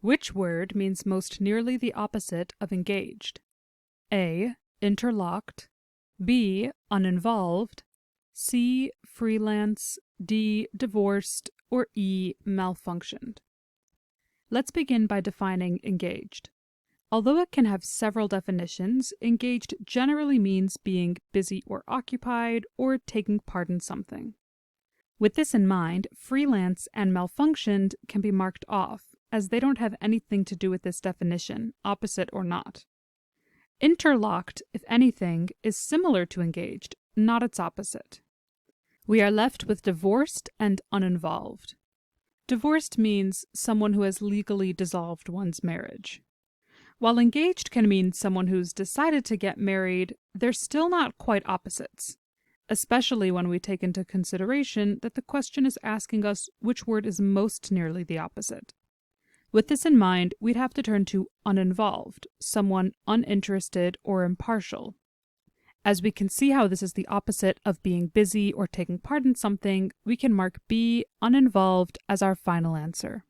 Which word means most nearly the opposite of engaged? A. Interlocked. B. Uninvolved. C. Freelance. D. Divorced. Or E. Malfunctioned. Let's begin by defining engaged. Although it can have several definitions, engaged generally means being busy or occupied or taking part in something. With this in mind, freelance and malfunctioned can be marked off, as they don't have anything to do with this definition, opposite or not. Interlocked, if anything, is similar to engaged, not its opposite. We are left with divorced and uninvolved. Divorced means someone who has legally dissolved one's marriage. While engaged can mean someone who's decided to get married, they're still not quite opposites, especially when we take into consideration that the question is asking us which word is most nearly the opposite. With this in mind, we'd have to turn to uninvolved, someone uninterested or impartial. As we can see how this is the opposite of being busy or taking part in something, we can mark B, uninvolved, as our final answer.